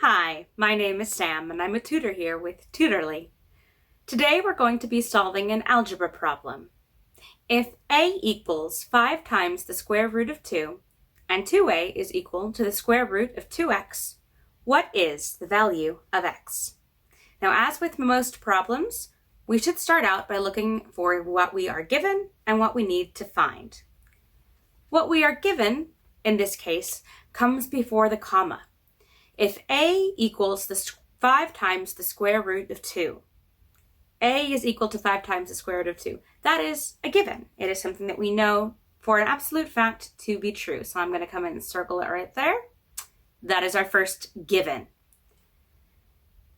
Hi, my name is Sam and I'm a tutor here with Tutorly. Today we're going to be solving an algebra problem. If a equals 5 times the square root of 2 and 2a is equal to the square root of 2x, what is the value of x? Now, as with most problems, we should start out by looking for what we are given and what we need to find. What we are given, in this case, comes before the comma. If a equals 5 times the square root of 2, a is equal to 5 times the square root of 2. That is a given. It is something that we know for an absolute fact to be true. So I'm going to come in and circle it right there. That is our first given.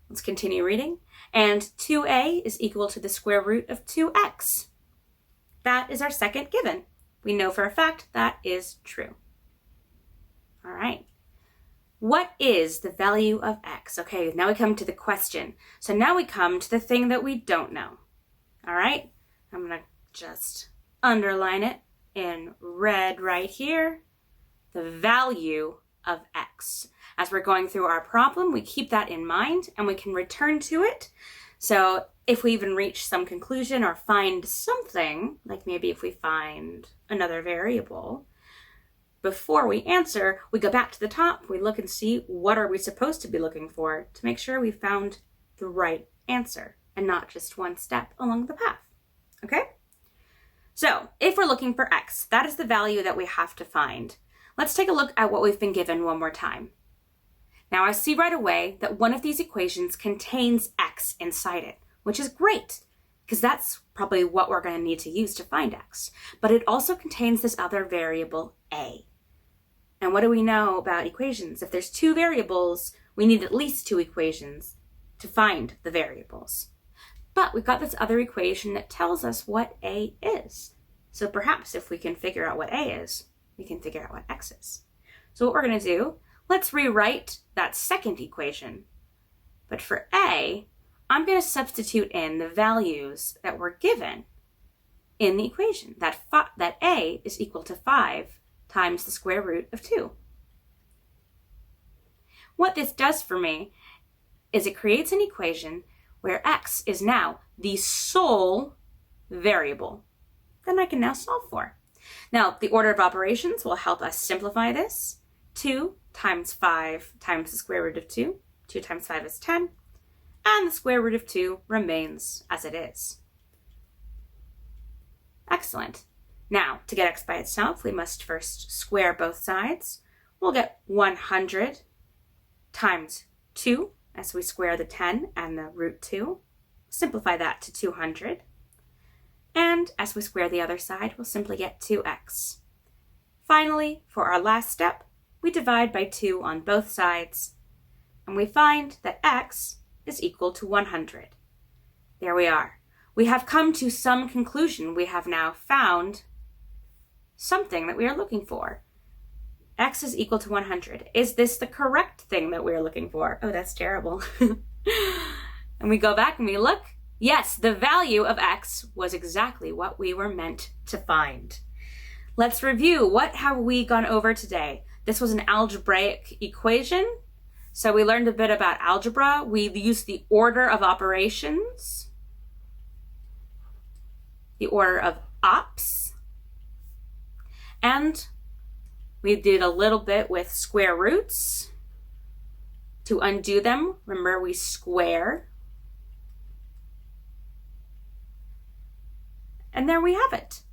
Let's continue reading. And 2a is equal to the square root of 2x. That is our second given. We know for a fact that is true. All right. What is the value of x? Okay, now we come to the question. So now we come to the thing that we don't know. All right, I'm going to just underline it in red right here. The value of x. As we're going through our problem, we keep that in mind and we can return to it. So if we even reach some conclusion or find something, like maybe if we find another variable, before we answer, we go back to the top, we look and see what are we supposed to be looking for to make sure we found the right answer and not just one step along the path. Okay? So if we're looking for x, that is the value that we have to find. Let's take a look at what we've been given one more time. Now I see right away that one of these equations contains x inside it, which is great because that's probably what we're going to need to use to find x. But it also contains this other variable a. And what do we know about equations? If there's two variables, we need at least two equations to find the variables. But we've got this other equation that tells us what a is. So perhaps if we can figure out what a is, we can figure out what x is. So what we're going to do, let's rewrite that second equation. But for a, I'm going to substitute in the values that were given in the equation, that a is equal to 5 times the square root of 2. What this does for me is it creates an equation where x is now the sole variable that I can now solve for. Now, the order of operations will help us simplify this. 2 times 5 times the square root of 2. 2 times 5 is 10. And the square root of 2 remains as it is. Excellent. Now, to get x by itself, we must first square both sides. We'll get 100 times 2 as we square the 10 and the root 2. Simplify that to 200. And as we square the other side, we'll simply get 2x. Finally, for our last step, we divide by 2 on both sides, and we find that x is equal to 100. There we are. We have come to some conclusion. We have now found something that we are looking for. X is equal to 100. Is this the correct thing that we're looking for? Oh, that's terrible. And we go back and we look. Yes, the value of x was exactly what we were meant to find. Let's review. What have we gone over today? This was an algebraic equation. So we learned a bit about algebra. We used the order of operations, the order of ops, and we did a little bit with square roots. To undo them, remember we square. And there we have it.